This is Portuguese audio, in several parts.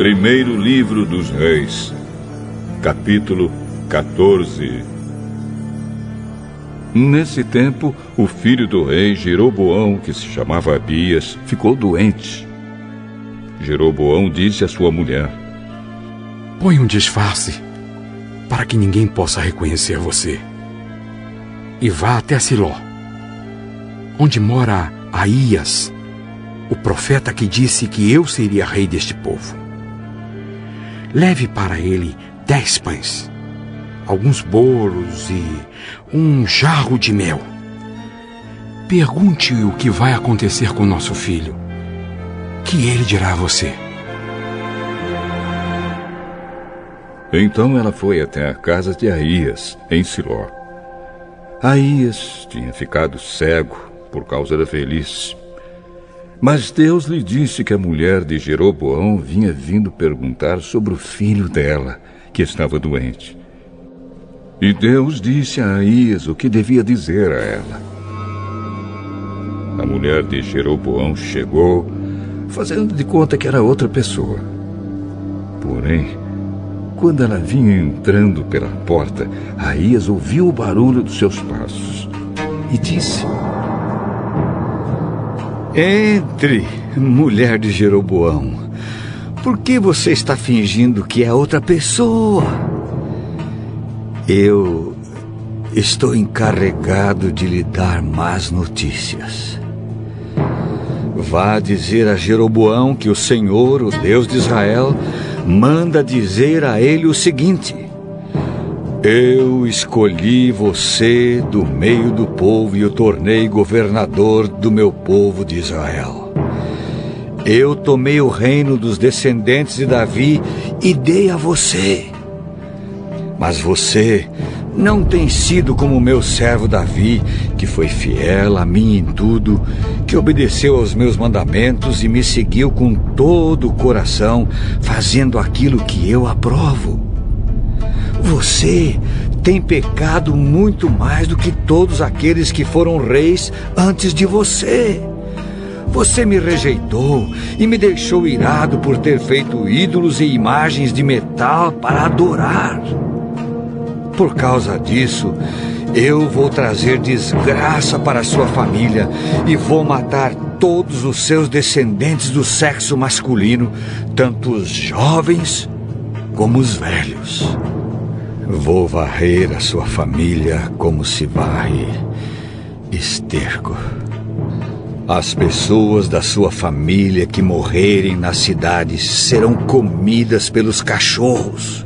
Primeiro livro dos Reis, capítulo 14. Nesse tempo, o filho do rei Jeroboão, que se chamava Abias, ficou doente. Jeroboão disse à sua mulher: põe um disfarce, para que ninguém possa reconhecer você. E vá até Siló, onde mora Aías, o profeta que disse que eu seria rei deste povo. Leve para ele 10 pães, alguns bolos e um jarro de mel. Pergunte-o o que vai acontecer com nosso filho, que ele dirá a você. Então ela foi até a casa de Aías, em Siló. Aías tinha ficado cego por causa da velhice. Mas Deus lhe disse que a mulher de Jeroboão vinha vindo perguntar sobre o filho dela, que estava doente. E Deus disse a Aías o que devia dizer a ela. A mulher de Jeroboão chegou, fazendo de conta que era outra pessoa. Porém, quando ela vinha entrando pela porta, Aías ouviu o barulho dos seus passos e disse: entre, mulher de Jeroboão. Por que você está fingindo que é outra pessoa? Eu estou encarregado de lhe dar más notícias. Vá dizer a Jeroboão que o Senhor, o Deus de Israel, manda dizer a ele o seguinte: eu escolhi você do meio do povo e o tornei governador do meu povo de Israel. Eu tomei o reino dos descendentes de Davi e dei a você. Mas você não tem sido como meu servo Davi, que foi fiel a mim em tudo, que obedeceu aos meus mandamentos e me seguiu com todo o coração, fazendo aquilo que eu aprovo. Você tem pecado muito mais do que todos aqueles que foram reis antes de você. Você me rejeitou e me deixou irado por ter feito ídolos e imagens de metal para adorar. Por causa disso, eu vou trazer desgraça para a sua família e vou matar todos os seus descendentes do sexo masculino, tanto os jovens como os velhos. Vou varrer a sua família como se varre esterco. As pessoas da sua família que morrerem nas cidades serão comidas pelos cachorros.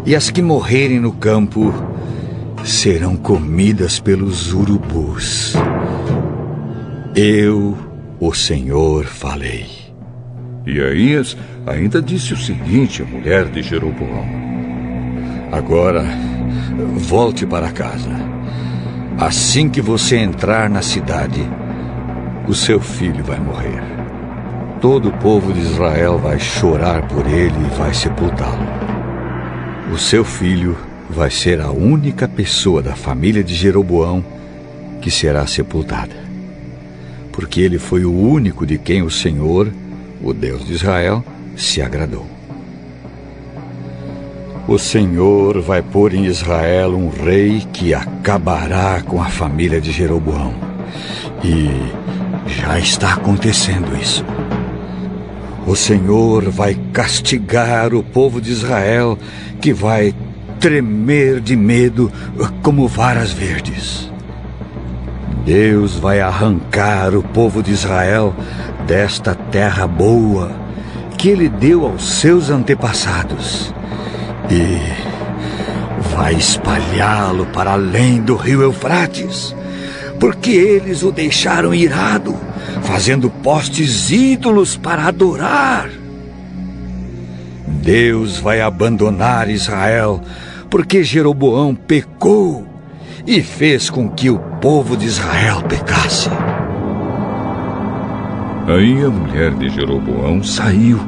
E as que morrerem no campo serão comidas pelos urubus. Eu, o Senhor, falei. E Aías ainda disse o seguinte à mulher de Jeroboão: agora, volte para casa. Assim que você entrar na cidade, o seu filho vai morrer. Todo o povo de Israel vai chorar por ele e vai sepultá-lo. O seu filho vai ser a única pessoa da família de Jeroboão que será sepultada, porque ele foi o único de quem o Senhor, o Deus de Israel, se agradou. O Senhor vai pôr em Israel um rei que acabará com a família de Jeroboão. E já está acontecendo isso. O Senhor vai castigar o povo de Israel, que vai tremer de medo como varas verdes. Deus vai arrancar o povo de Israel desta terra boa que Ele deu aos seus antepassados e vai espalhá-lo para além do rio Eufrates, porque eles o deixaram irado, fazendo postes ídolos para adorar. Deus vai abandonar Israel, porque Jeroboão pecou e fez com que o povo de Israel pecasse. Aí a mulher de Jeroboão saiu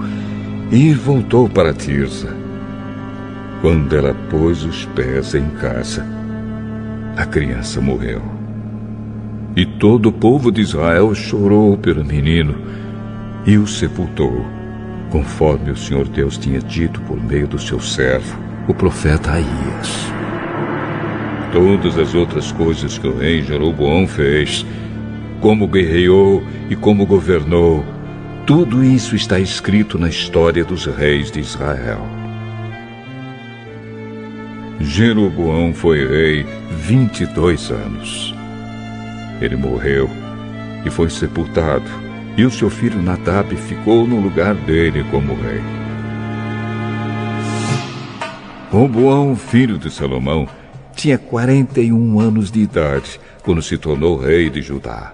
e voltou para Tirsa. Quando ela pôs os pés em casa, a criança morreu. E todo o povo de Israel chorou pelo menino e o sepultou, conforme o Senhor Deus tinha dito por meio do seu servo, o profeta Aías. Todas as outras coisas que o rei Jeroboão fez, como guerreou e como governou, tudo isso está escrito na história dos reis de Israel. Jeroboão foi rei 22 anos. Ele morreu e foi sepultado, e o seu filho Nadab ficou no lugar dele como rei. Roboão, filho de Salomão, tinha 41 anos de idade quando se tornou rei de Judá.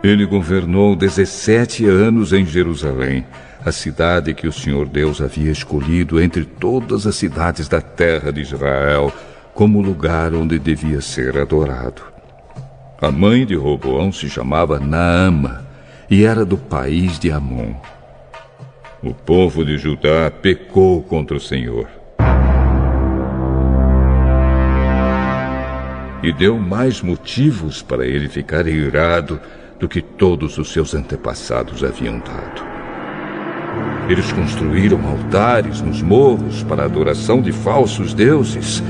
Ele governou 17 anos em Jerusalém, a cidade que o Senhor Deus havia escolhido entre todas as cidades da terra de Israel como lugar onde devia ser adorado. A mãe de Roboão se chamava Naama e era do país de Amon. O povo de Judá pecou contra o Senhor e deu mais motivos para ele ficar irado do que todos os seus antepassados haviam dado. Eles construíram altares nos morros para a adoração de falsos deuses,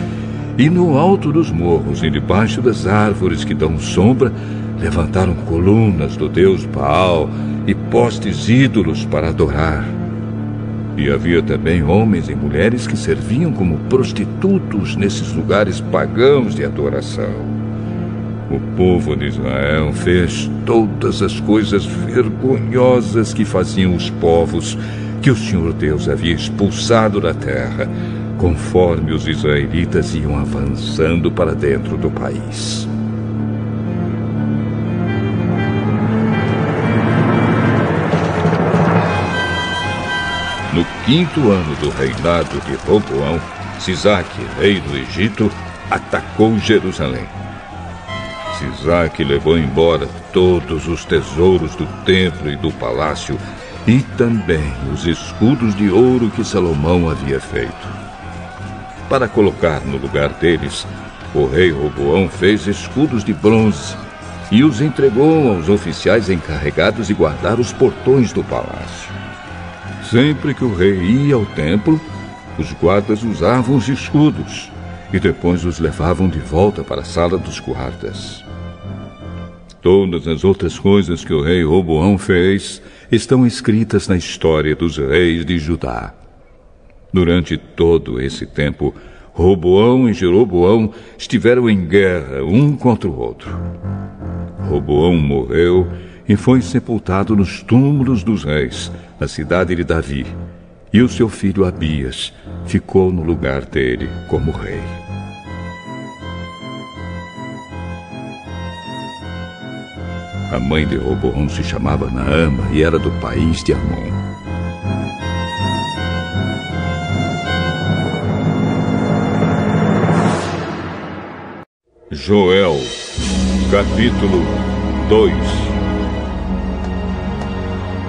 e no alto dos morros e debaixo das árvores que dão sombra, levantaram colunas do deus Baal e postes ídolos para adorar. E havia também homens e mulheres que serviam como prostitutos nesses lugares pagãos de adoração. O povo de Israel fez todas as coisas vergonhosas que faziam os povos que o Senhor Deus havia expulsado da terra, conforme os israelitas iam avançando para dentro do país. No 5º ano do reinado de Roboão, Sisaque, rei do Egito, atacou Jerusalém. Sisaque levou embora todos os tesouros do templo e do palácio e também os escudos de ouro que Salomão havia feito. Para colocar no lugar deles, o rei Roboão fez escudos de bronze e os entregou aos oficiais encarregados de guardar os portões do palácio. Sempre que o rei ia ao templo, os guardas usavam os escudos e depois os levavam de volta para a sala dos guardas. Todas as outras coisas que o rei Roboão fez estão escritas na história dos reis de Judá. Durante todo esse tempo, Roboão e Jeroboão estiveram em guerra um contra o outro. Roboão morreu e foi sepultado nos túmulos dos reis, na cidade de Davi, e o seu filho Abias ficou no lugar dele como rei. A mãe de Roboão se chamava Naama e era do país de Amon. Joel, capítulo 2.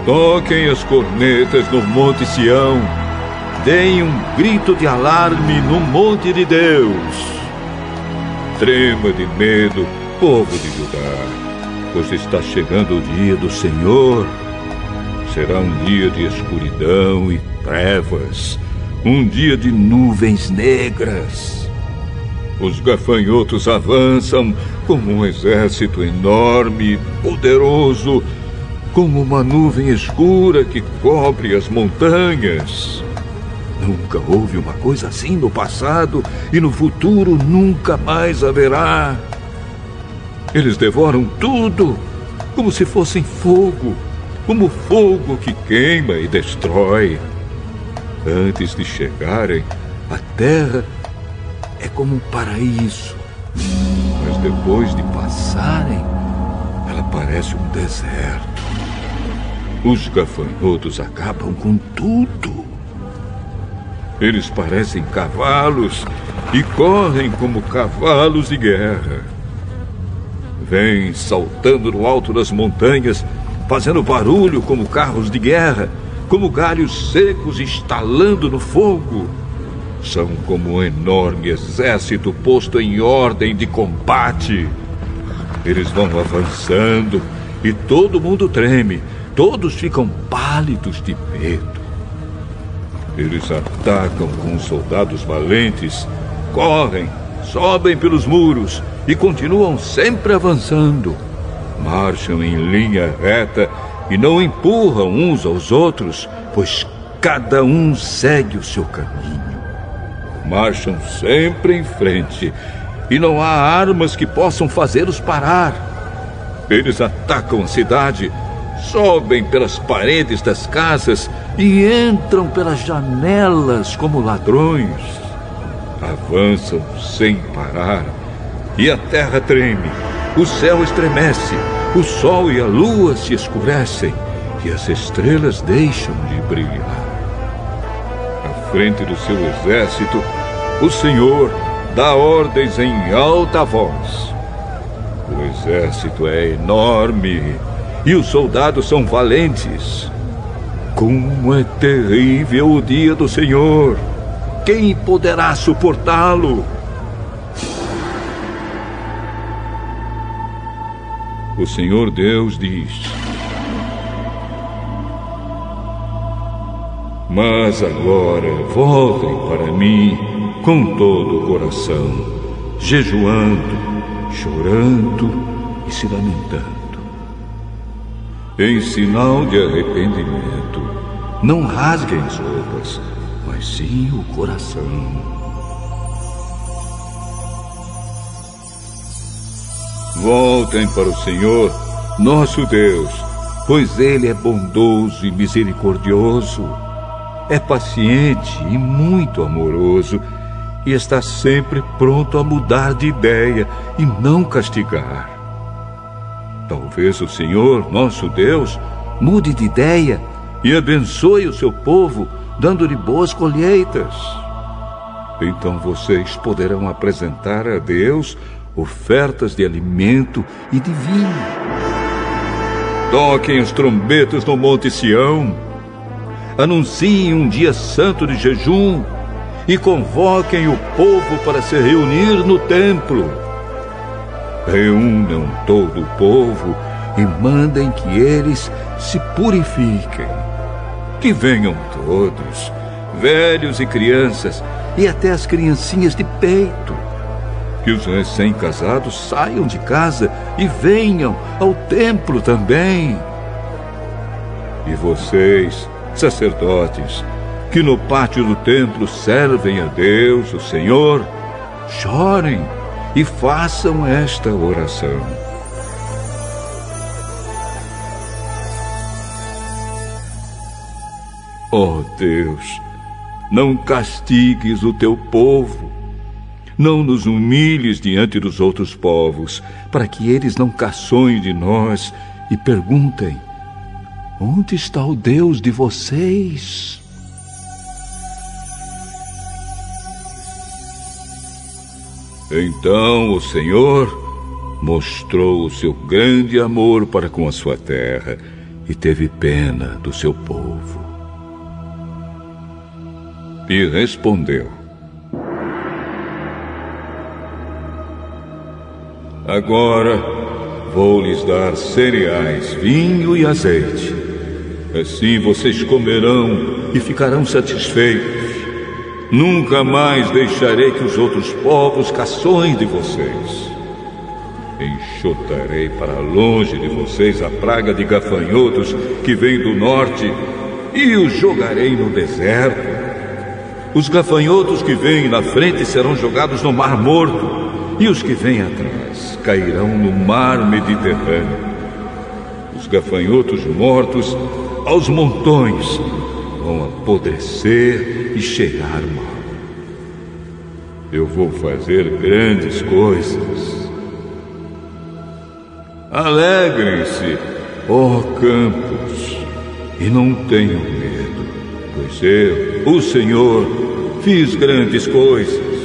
Toquem as cornetas no Monte Sião, deem um grito de alarme no Monte de Deus. Trema de medo, povo de Judá, pois está chegando o dia do Senhor. Será um dia de escuridão e trevas, um dia de nuvens negras. Os gafanhotos avançam como um exército enorme e poderoso, como uma nuvem escura que cobre as montanhas. Nunca houve uma coisa assim no passado e no futuro nunca mais haverá. Eles devoram tudo, como se fossem fogo, como fogo que queima e destrói. Antes de chegarem, a terra é como um paraíso, mas depois de passarem, ela parece um deserto. Os gafanhotos acabam com tudo. Eles parecem cavalos e correm como cavalos de guerra. Vêm saltando no alto das montanhas, fazendo barulho como carros de guerra, como galhos secos estalando no fogo. São como um enorme exército posto em ordem de combate. Eles vão avançando e todo mundo treme. Todos ficam pálidos de medo. Eles atacam com os soldados valentes, correm, sobem pelos muros e continuam sempre avançando. Marcham em linha reta e não empurram uns aos outros, pois cada um segue o seu caminho. Marcham sempre em frente e não há armas que possam fazê-los parar. Eles atacam a cidade, sobem pelas paredes das casas e entram pelas janelas como ladrões. Avançam sem parar e a terra treme, o céu estremece, o sol e a lua se escurecem e as estrelas deixam de brilhar. À frente do seu exército, o Senhor dá ordens em alta voz. O exército é enorme e os soldados são valentes. Como é terrível o dia do Senhor! Quem poderá suportá-lo? O Senhor Deus diz: mas agora voltem para mim com todo o coração, jejuando, chorando e se lamentando. Em sinal de arrependimento, não rasguem as roupas, mas sim o coração. Voltem para o Senhor, nosso Deus, pois Ele é bondoso e misericordioso, é paciente e muito amoroso, e está sempre pronto a mudar de ideia e não castigar. Talvez o Senhor, nosso Deus, mude de ideia e abençoe o seu povo, dando-lhe boas colheitas. Então vocês poderão apresentar a Deus ofertas de alimento e de vinho. Toquem as trombetas no Monte Sião, anunciem um dia santo de jejum e convoquem o povo para se reunir no templo. Reúnam todo o povo e mandem que eles se purifiquem. Que venham todos, velhos e crianças, e até as criancinhas de peito. Que os recém-casados saiam de casa e venham ao templo também. E vocês, sacerdotes, que no pátio do templo servem a Deus, o Senhor, chorem e façam esta oração. Ó Deus, não castigues o teu povo, não nos humilhes diante dos outros povos, para que eles não caçoem de nós e perguntem: onde está o Deus de vocês? Então o Senhor mostrou o seu grande amor para com a sua terra e teve pena do seu povo. E respondeu: agora vou lhes dar cereais, vinho e azeite. Assim vocês comerão e ficarão satisfeitos. Nunca mais deixarei que os outros povos caçoem de vocês. Enxotarei para longe de vocês a praga de gafanhotos que vem do norte e os jogarei no deserto. Os gafanhotos que vêm na frente serão jogados no Mar Morto, e os que vêm atrás cairão no Mar Mediterrâneo. Os gafanhotos mortos aos montões vão apodrecer e cheirar mal. Eu vou fazer grandes coisas. Alegrem-se, ó campos, e não tenham medo, pois eu, o Senhor, fiz grandes coisas.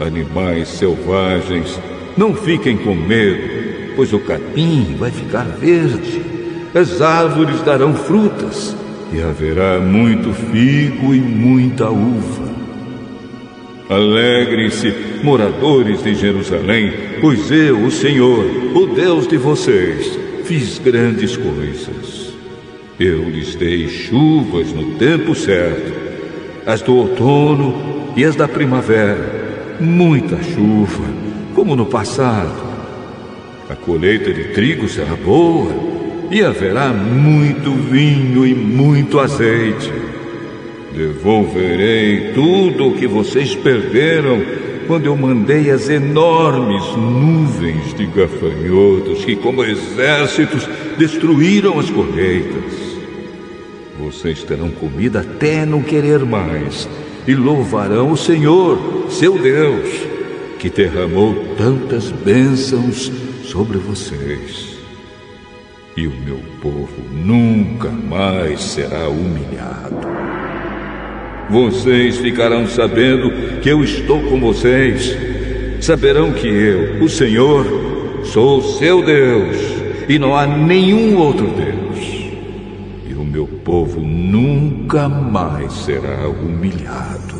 Animais selvagens, não fiquem com medo, pois o capim vai ficar verde, as árvores darão frutas, e haverá muito figo e muita uva. Alegrem-se, moradores de Jerusalém, pois eu, o Senhor, o Deus de vocês, fiz grandes coisas. Eu lhes dei chuvas no tempo certo, as do outono e as da primavera, muita chuva, como no passado. A colheita de trigo será boa, e haverá muito vinho e muito azeite. Devolverei tudo o que vocês perderam quando eu mandei as enormes nuvens de gafanhotos que, como exércitos, destruíram as colheitas. Vocês terão comida até não querer mais e louvarão o Senhor, seu Deus, que derramou tantas bênçãos sobre vocês. E o meu povo nunca mais será humilhado. Vocês ficarão sabendo que eu estou com vocês. Saberão que eu, o Senhor, sou seu Deus, e não há nenhum outro Deus. E o meu povo nunca mais será humilhado.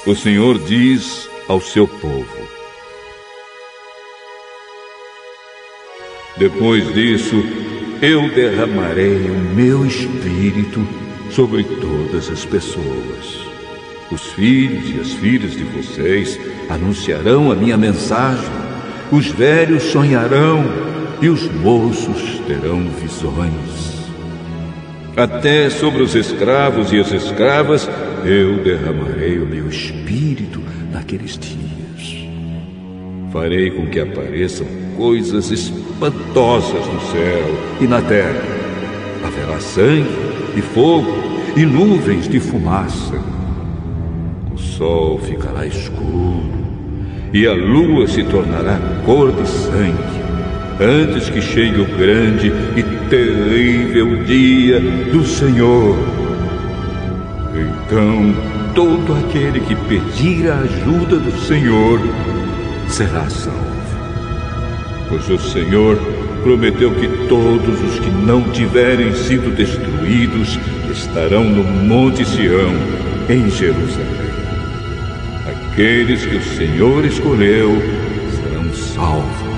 O Senhor diz ao seu povo: depois disso, eu derramarei o meu espírito sobre todas as pessoas. Os filhos e as filhas de vocês anunciarão a minha mensagem. Os velhos sonharão e os moços terão visões. Até sobre os escravos e as escravas eu derramarei o meu espírito naqueles dias. Farei com que apareçam coisas espantosas no céu e na terra. Haverá sangue e fogo e nuvens de fumaça. O sol ficará escuro e a lua se tornará cor de sangue, antes que chegue o grande e terrível dia do Senhor. Então, todo aquele que pedir a ajuda do Senhor será salvo. Pois o Senhor prometeu que todos os que não tiverem sido destruídos estarão no Monte Sião, em Jerusalém. Aqueles que o Senhor escolheu serão salvos.